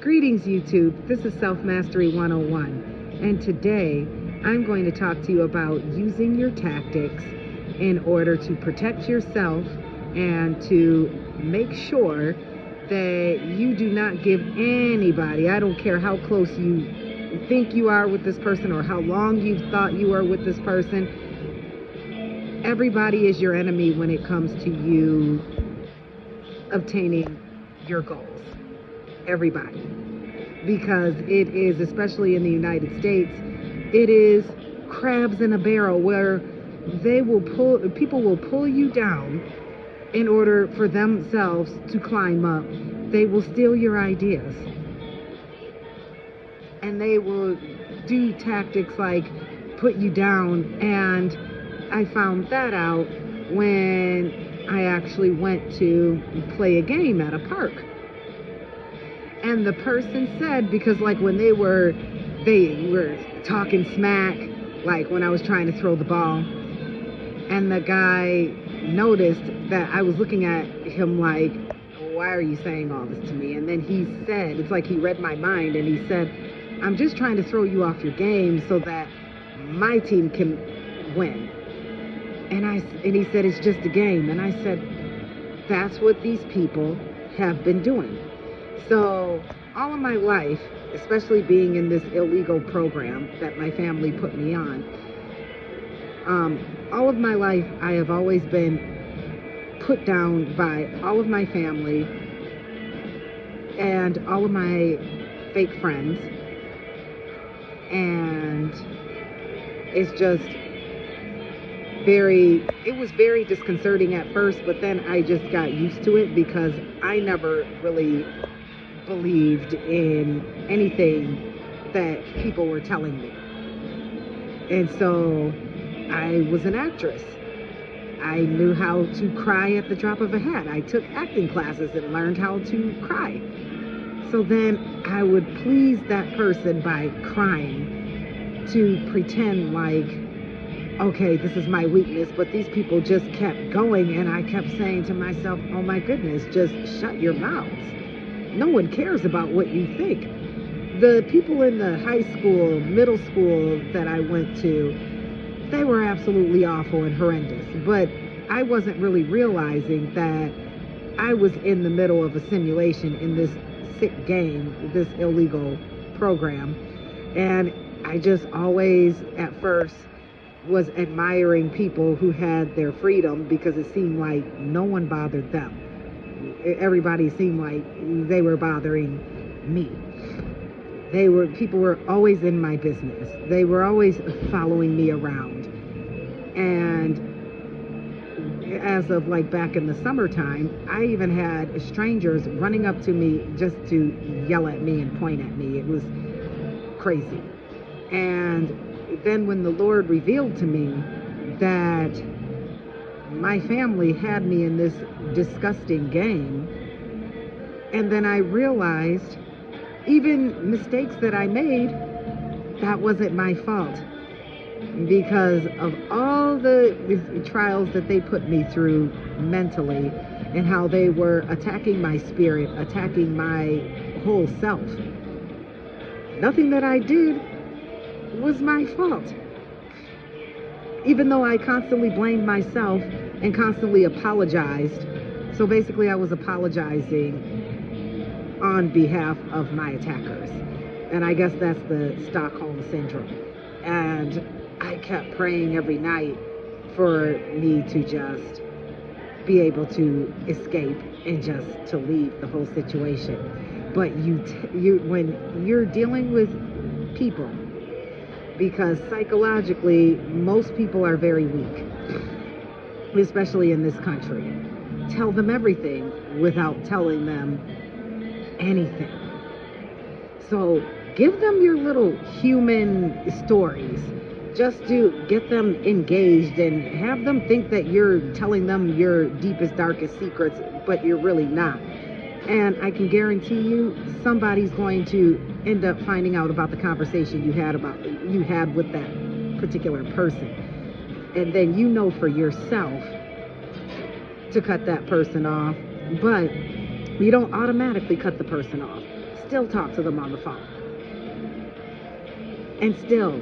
Greetings, YouTube. This is Self Mastery 101, and today I'm going to talk to you about using your tactics in order to protect yourself and to make sure that you do not give anybody, I don't care how close you think you are with this person or how long you've thought you are with this person, everybody is your enemy when it comes to you obtaining your goals. Everybody. Because it is, especially in the United States, it is crabs in a barrel where people will pull you down in order for themselves to climb up. They will steal your ideas. And they will do tactics like put you down. And I found that out when I actually went to play a game at a park. And the person said, because like when they were talking smack, like when I was trying to throw the ball, and the guy noticed that I was looking at him like, why are you saying all this to me? And then he said, it's like he read my mind, and he said, I'm just trying to throw you off your game so that my team can win. And he said, it's just a game. And I said, that's what these people have been doing. So all of my life, especially being in this illegal program that my family put me on, all of my life I have always been put down by all of my family and all of my fake friends. And it's just it was very disconcerting at first, but then I just got used to it because I never really believed in anything that people were telling me. And so I was an actress. I knew how to cry at the drop of a hat. I took acting classes and learned how to cry. So then I would please that person by crying to pretend like, okay, this is my weakness, but these people just kept going, and I kept saying to myself, oh my goodness, just shut your mouths. No one cares about what you think. The people in the high school, middle school that I went to, they were absolutely awful and horrendous. But I wasn't really realizing that I was in the middle of a simulation in this sick game, this illegal program. And I just always, at first, was admiring people who had their freedom because it seemed like no one bothered them. Everybody seemed like they were bothering me. People were always in my business. They were always following me around. And as of like back in the summertime, I even had strangers running up to me just to yell at me and point at me. It was crazy. And then when the Lord revealed to me that my family had me in this disgusting game, and then I realized even mistakes that I made, that wasn't my fault, because of all the trials that they put me through mentally and how they were attacking my spirit, attacking my whole self. Nothing that I did was my fault. Even though I constantly blamed myself and constantly apologized. So basically I was apologizing on behalf of my attackers. And I guess that's the Stockholm Syndrome. And I kept praying every night for me to just be able to escape and just to leave the whole situation. But when you're dealing with people, because psychologically, most people are very weak, especially in this country. Tell them everything without telling them anything. So give them your little human stories, just to get them engaged and have them think that you're telling them your deepest, darkest secrets, but you're really not. And I can guarantee you, somebody's going to end up finding out about the conversation you had with that particular person. And then you know for yourself to cut that person off, but you don't automatically cut the person off. still talk to them on the phone and still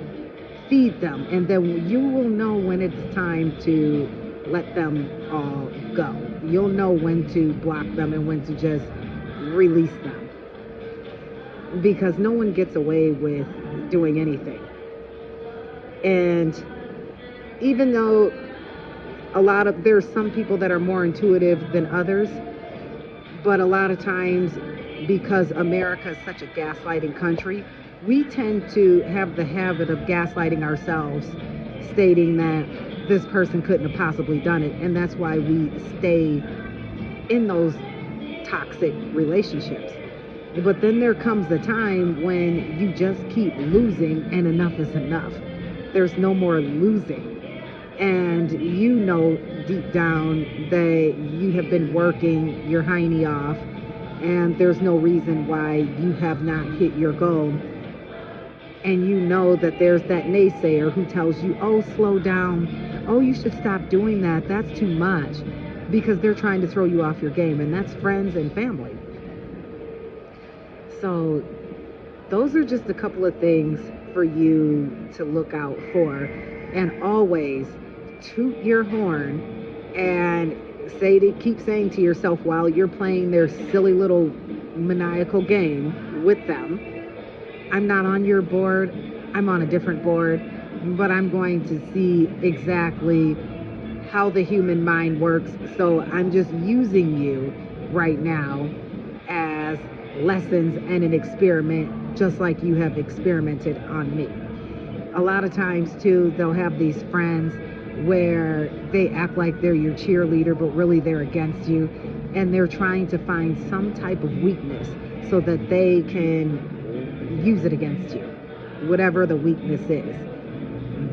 feed them. And then you will know when it's time to let them all go. You'll know when to block them and when to just release them, because no one gets away with doing anything. And even though there's some people that are more intuitive than others, but a lot of times, because America is such a gaslighting country, we tend to have the habit of gaslighting ourselves, stating that this person couldn't have possibly done it. And that's why we stay in those toxic relationships. But then there comes a time when you just keep losing, and enough is enough. There's no more losing. And you know deep down that you have been working your hiney off, and there's no reason why you have not hit your goal. And you know that there's that naysayer who tells you, oh, slow down. Oh, you should stop doing that. That's too much. Because they're trying to throw you off your game. And that's friends and family. So those are just a couple of things for you to look out for. And always toot your horn and keep saying to yourself while you're playing their silly little maniacal game with them, I'm not on your board, I'm on a different board, but I'm going to see exactly how the human mind works. So I'm just using you right now as lessons and an experiment, just like you have experimented on me. A lot of times too, they'll have these friends where they act like they're your cheerleader, but really they're against you, and they're trying to find some type of weakness so that they can use it against you, whatever the weakness is.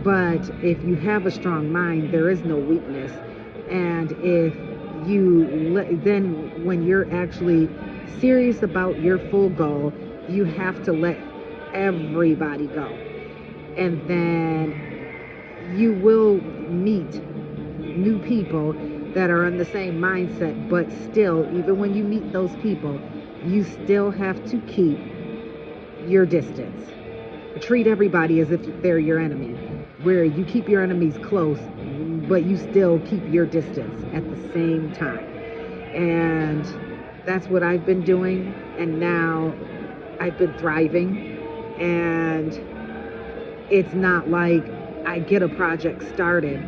But if you have a strong mind, there is no weakness. And if then when you're actually serious about your full goal, you have to let everybody go. And then you will meet new people that are in the same mindset, but still, even when you meet those people, you still have to keep your distance. Treat everybody as if they're your enemy, where you keep your enemies close, but you still keep your distance at the same time. And that's what I've been doing, and now I've been thriving. And it's not like I get a project started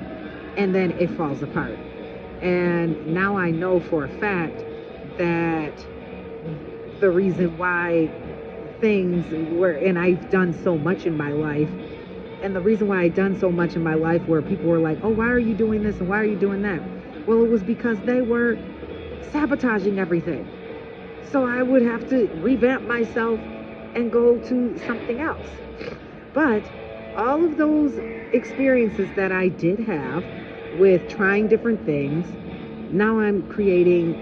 and then it falls apart. And now I know for a fact that the reason why and I've done so much in my life, and the reason why I've done so much in my life where people were like, oh, why are you doing this and why are you doing that? Well, it was because they were sabotaging everything. So I would have to revamp myself and go to something else. But all of those experiences that I did have with trying different things, now I'm creating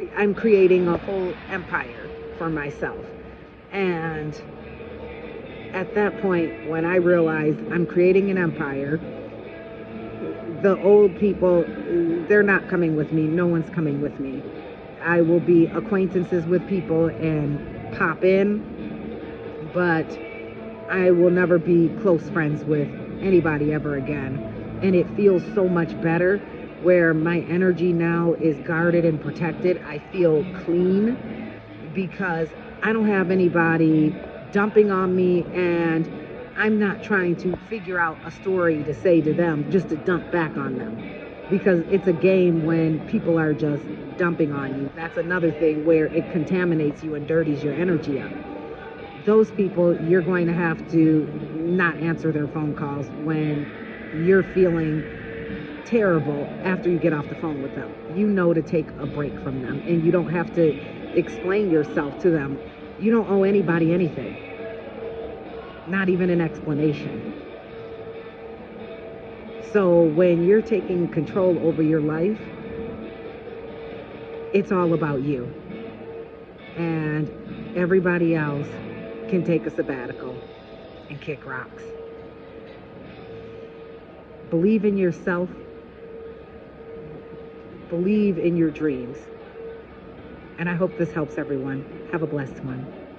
a whole empire for myself. And at that point, when I realized I'm creating an empire, the old people, they're not coming with me. No one's coming with me. I will be acquaintances with people and pop in, but I will never be close friends with anybody ever again. And it feels so much better where my energy now is guarded and protected. I feel clean because I don't have anybody dumping on me, and I'm not trying to figure out a story to say to them just to dump back on them, because it's a game when people are just dumping on you. That's another thing where it contaminates you and dirties your energy up. Those people, you're going to have to not answer their phone calls when you're feeling terrible after you get off the phone with them. You know to take a break from them, and you don't have to explain yourself to them. You don't owe anybody anything, not even an explanation. So when you're taking control over your life, it's all about you. And everybody else can take a sabbatical and kick rocks. Believe in yourself. Believe in your dreams. And I hope this helps everyone. Have a blessed one.